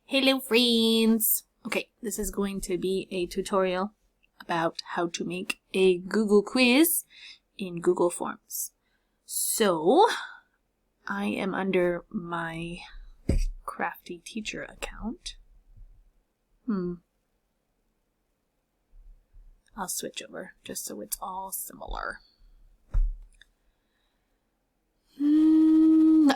Hello friends! Okay, this is going to be a tutorial about how to make a Google quiz in Google Forms. So, I am under my Crafty Teacher account. I'll switch over just so it's all similar.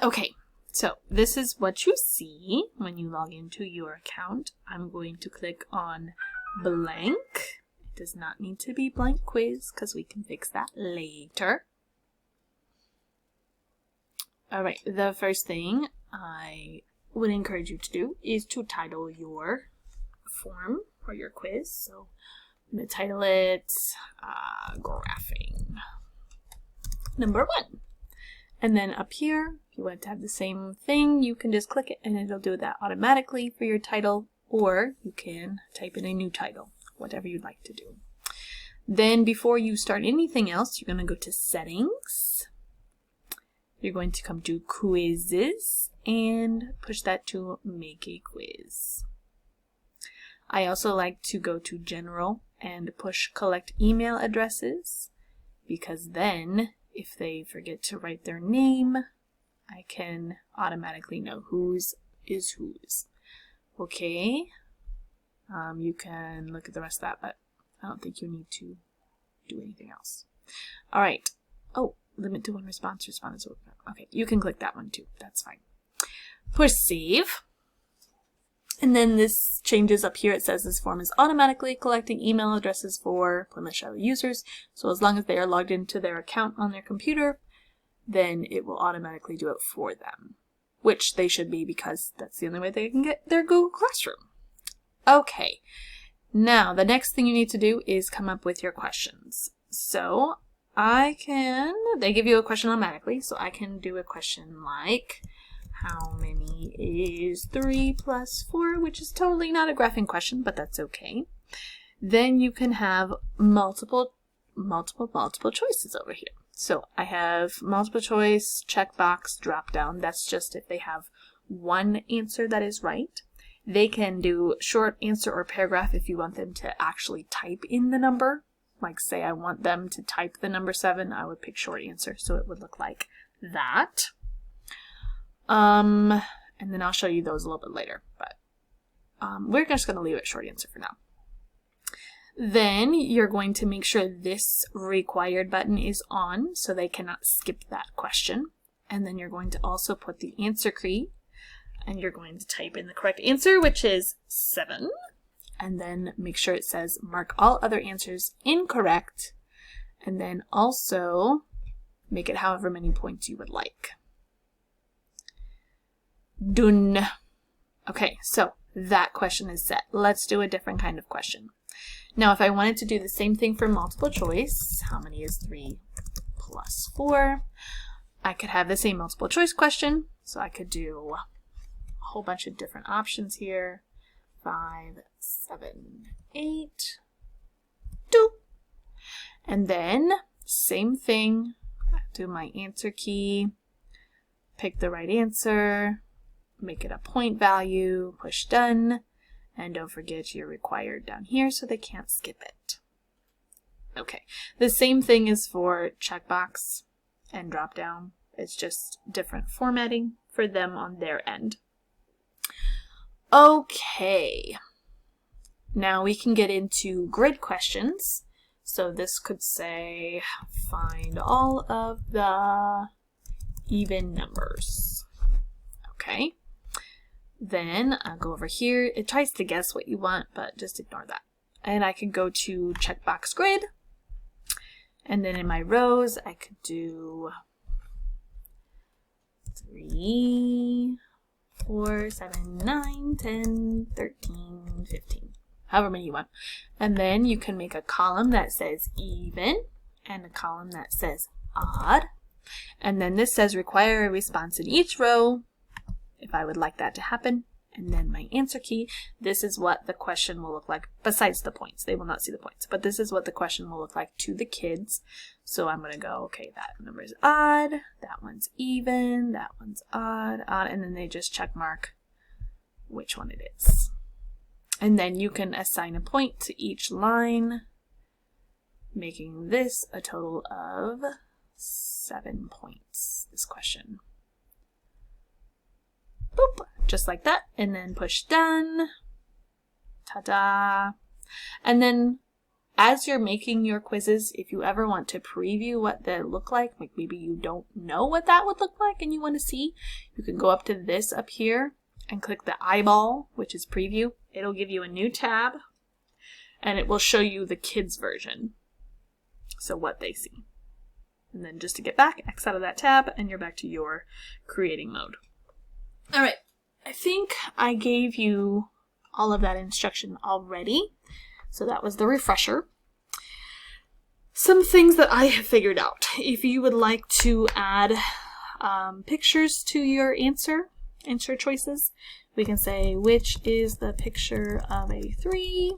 Okay. So this is what you see when you log into your account. I'm going to click on blank. It does not need to be blank quiz because we can fix that later. Alright, the first thing I would encourage you to do is to title your form or your quiz. So I'm going to title it Graphing number 1. And then up here, if you want to have the same thing, you can just click it and it'll do that automatically for your title, or you can type in a new title, whatever you'd like to do. Then before you start anything else, you're going to go to Settings. You're going to come to Quizzes and push that to Make a Quiz. I also like to go to General and push Collect Email Addresses, because then if they forget to write their name, I can automatically know whose is whose. Okay. You can look at the rest of that, but I don't think you need to do anything else. All right. Oh, limit to one response. Respondents. Okay, you can click that one too. That's fine. Push Save. And then this changes up here. It says this form is automatically collecting email addresses for Plymouth Shelly users. So as long as they are logged into their account on their computer, then it will automatically do it for them. Which they should be, because that's the only way they can get their Google Classroom. Okay. Now, the next thing you need to do is come up with your questions. So, they give you a question automatically, so I can do a question like, how many is 3 plus 4, which is totally not a graphing question, but that's okay. Then you can have multiple choices over here. So I have multiple choice, checkbox, drop down. That's just if they have one answer that is right. They can do short answer or paragraph if you want them to actually type in the number. Like say I want them to type the number 7, I would pick short answer, so it would look like that. And then I'll show you those a little bit later, but we're just going to leave it short answer for now. Then you're going to make sure this required button is on so they cannot skip that question. And then you're going to also put the answer key, and you're going to type in the correct answer, which is 7. And then make sure it says mark all other answers incorrect, and then also make it however many points you would like. Done. Okay, so that question is set. Let's do a different kind of question. Now, if I wanted to do the same thing for multiple choice, how many is 3 plus 4? I could have the same multiple choice question. So I could do a whole bunch of different options here. 5, 7, 8, 2. And then, same thing. I do my answer key, pick the right answer, make it a point value, push done, and don't forget your required down here so they can't skip it. Okay, the same thing is for checkbox and drop down. It's just different formatting for them on their end. Okay, now we can get into grid questions. So this could say, find all of the even numbers. Okay. Then I'll go over here. It tries to guess what you want, but just ignore that. And I could go to checkbox grid. And then in my rows, I could do 3, 4, 7, 9, 10, 13, 15. However many you want. And then you can make a column that says even and a column that says odd. And then this says require a response in each row, if I would like that to happen. And then my answer key, this is what the question will look like besides the points. They will not see the points, but this is what the question will look like to the kids. So I'm going to go, okay, that number is odd, that one's even, that one's odd, and then they just check mark which one it is. And then you can assign a point to each line, making this a total of 7 points, this question. Boop, just like that, and then push done. Ta-da! And then as you're making your quizzes, if you ever want to preview what they look like maybe you don't know what that would look like and you want to see, you can go up to this up here and click the eyeball, which is preview. It'll give you a new tab, and it will show you the kids version, so what they see. And then just to get back, X out of that tab, and you're back to your creating mode. All right, I think I gave you all of that instruction already, so that was the refresher. Some things that I have figured out. If you would like to add pictures to your answer choices, we can say, which is the picture of a 3?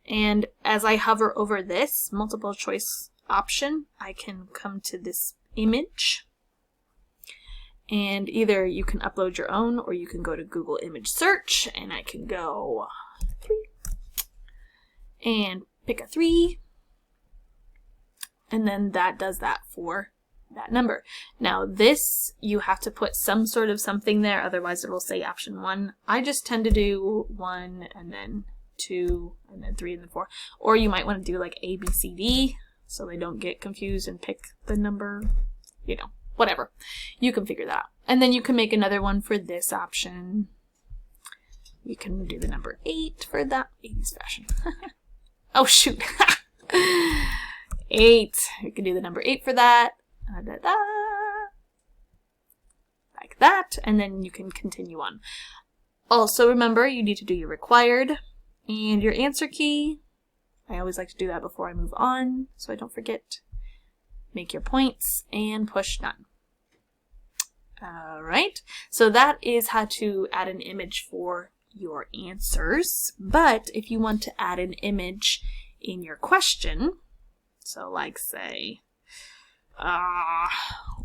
And as I hover over this multiple choice option, I can come to this image. And either you can upload your own, or you can go to Google image search, and I can go 3 and pick a 3. And then that does that for that number. Now this, you have to put some sort of something there, otherwise it will say option 1. I just tend to do 1 and then 2 and then 3 and then 4. Or you might want to do like A, B, C, D, so they don't get confused and pick the number, you know, whatever. You can figure that out. And then you can make another one for this option. You can do the number 8 for that. 80s fashion. Oh shoot. 8. You can do the number 8 for that. Like that, and then you can continue on. Also remember, you need to do your required and your answer key. I always like to do that before I move on, so I don't forget. Make your points and push done. Alright, so that is how to add an image for your answers. But if you want to add an image in your question, so like say,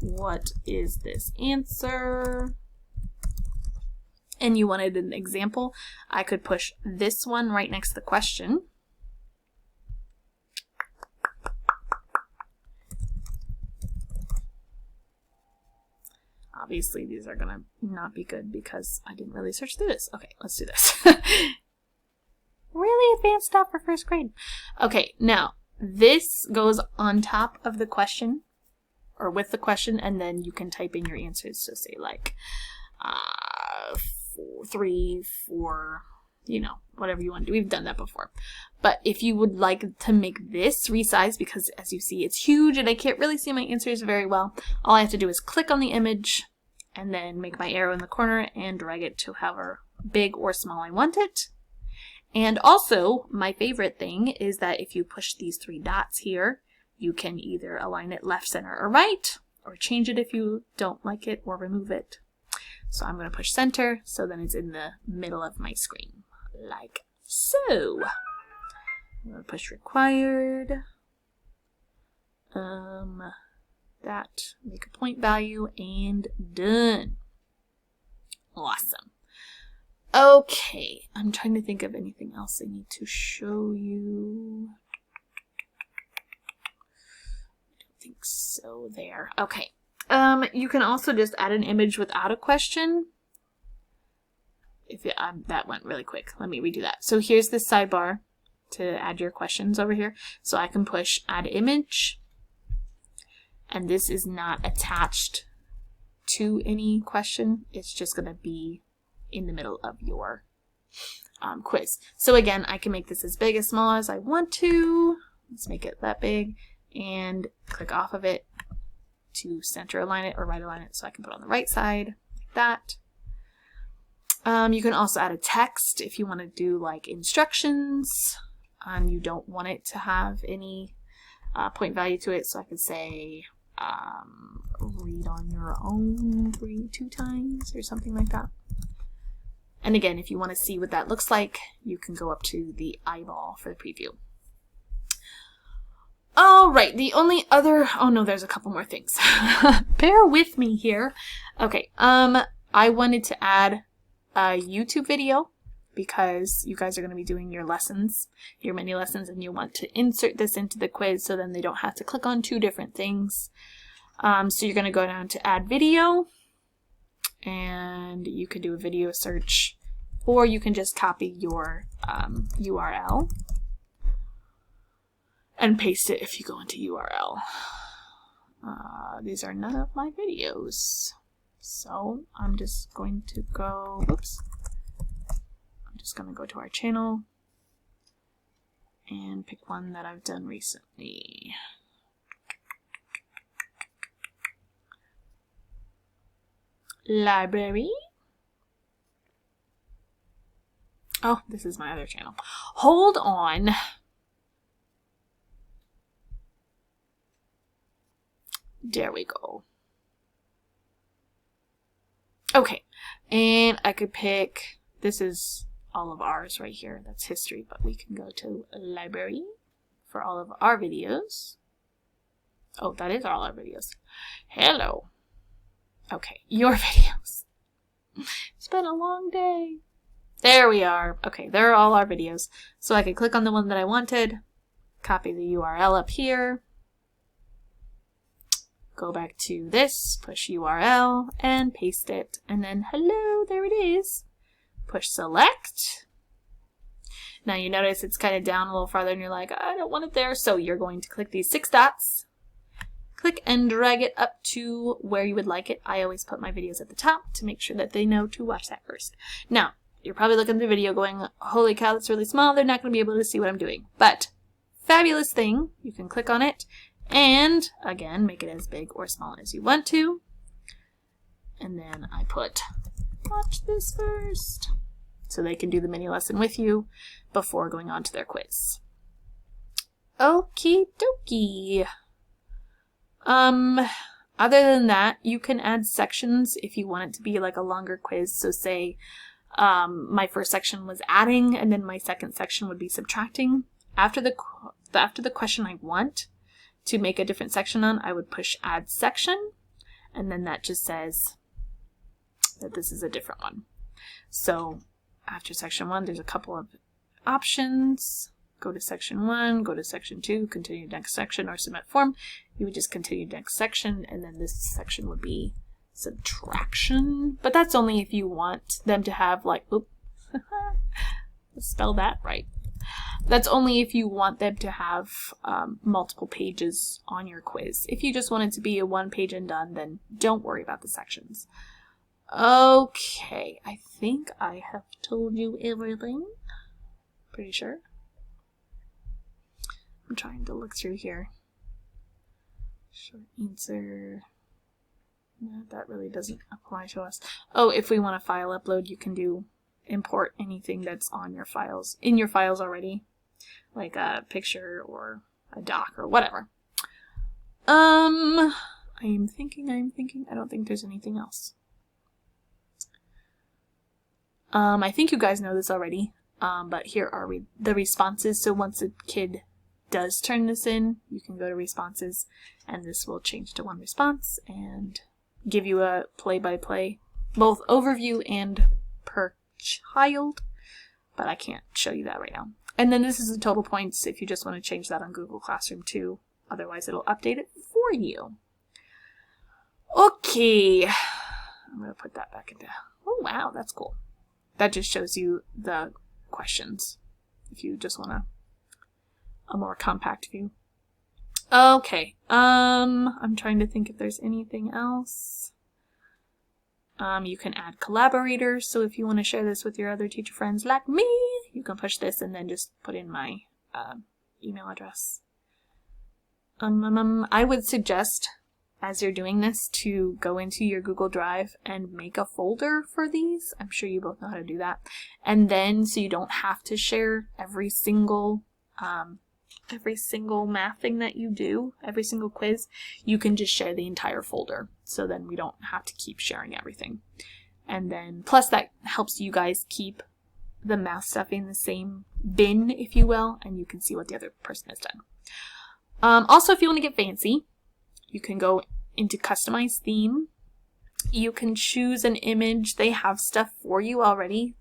what is this answer? And you wanted an example, I could push this one right next to the question. Obviously these are gonna not be good because I didn't really search through this. Okay, let's do this. Really advanced stuff for first grade. Okay, now this goes on top of the question, or with the question, and then you can type in your answers. So say like 4, 3, 4, you know, whatever you want to do. We've done that before. But if you would like to make this resize, because as you see it's huge and I can't really see my answers very well, all I have to do is click on the image and then make my arrow in the corner and drag it to however big or small I want it. And also, my favorite thing is that if you push these 3 dots here, you can either align it left, center, or right, or change it if you don't like it, or remove it. So I'm going to push center, so then it's in the middle of my screen, like so. I'm going to push required, that, make a point value, and done. Awesome. Okay, I'm trying to think of anything else I need to show you. I don't think so there. Okay. You can also just add an image without a question. If it, that went really quick. Let me redo that. So here's the sidebar to add your questions over here. So I can push add image. And this is not attached to any question. It's just going to be in the middle of your quiz. So again, I can make this as big as small as I want to. Let's make it that big and click off of it to center align it or right align it so I can put it on the right side like that. You can also add a text if you want to do like instructions and you don't want it to have any point value to it. So I could say read on your own 2 times or something like that. And again, if you want to see what that looks like, you can go up to the eyeball for the preview. All right, the only other, oh no, there's a couple more things. Bear with me here. Okay, I wanted to add a YouTube video because you guys are going to be doing your lessons, your mini lessons, and you want to insert this into the quiz so then they don't have to click on 2 different things. So you're going to go down to add video, and you could do a video search, or you can just copy your URL and paste it if you go into URL. These are none of my videos, so I'm just going to go, oops, I'm just going to go to our channel and pick one that I've done recently. Library. Oh, this is my other channel. Hold on. There we go. Okay, and I could pick, this is all of ours right here. That's history, but we can go to library for all of our videos. Oh, that is all our videos. Hello. Okay, your videos. It's been a long day. There we are. Okay, there are all our videos. So I could click on the one that I wanted, copy the URL up here, go back to this, push URL, and paste it. And then, hello, there it is. Push select. Now you notice it's kind of down a little farther and you're like, I don't want it there. So you're going to click these 6 dots, click and drag it up to where you would like it. I always put my videos at the top to make sure that they know to watch that first. Now, you're probably looking at the video going, holy cow, that's really small. They're not going to be able to see what I'm doing. But, fabulous thing, you can click on it and, again, make it as big or small as you want to. And then I put, watch this first, so they can do the mini lesson with you before going on to their quiz. Okie dokie. Other than that, you can add sections if you want it to be like a longer quiz. So say, my first section was adding, and then my second section would be subtracting. After the question I want to make a different section on, I would push add section, and then that just says that this is a different one. So after section 1, there's a couple of options. Go to section 1, go to section 2, continue next section, or submit form. You would just continue next section, and then this section would be subtraction. But that's only if you want them to have like, oop, spell that right. That's only if you want them to have multiple pages on your quiz. If you just want it to be a 1 page and done, then don't worry about the sections. Okay, I think I have told you everything. Pretty sure. I'm trying to look through here. Short answer. No, that really doesn't apply to us. Oh, if we want a file upload, you can do import anything that's on your files, in your files already, like a picture or a doc or whatever. I'm thinking. I don't think there's anything else. I think you guys know this already, but here are the responses. So once a kid does turn this in, you can go to responses, and this will change to 1 response and give you a play-by-play, both overview and per child, but I can't show you that right now. And then this is the total points if you just want to change that on Google Classroom too. Otherwise, it'll update it for you. Okay, I'm going to put that back into, oh wow, that's cool. That just shows you the questions if you just want a more compact view. Okay, I'm trying to think if there's anything else. You can add collaborators, so if you want to share this with your other teacher friends like me, you can push this and then just put in my email address. I would suggest, as you're doing this, to go into your Google Drive and make a folder for these. I'm sure you both know how to do that. And then, so you don't have to share every single math thing that you do, every single quiz, you can just share the entire folder. So then we don't have to keep sharing everything. And then, plus that helps you guys keep the math stuff in the same bin, if you will, and you can see what the other person has done. Also, if you want to get fancy, you can go into Customize Theme, You can choose an image. They have stuff for you already.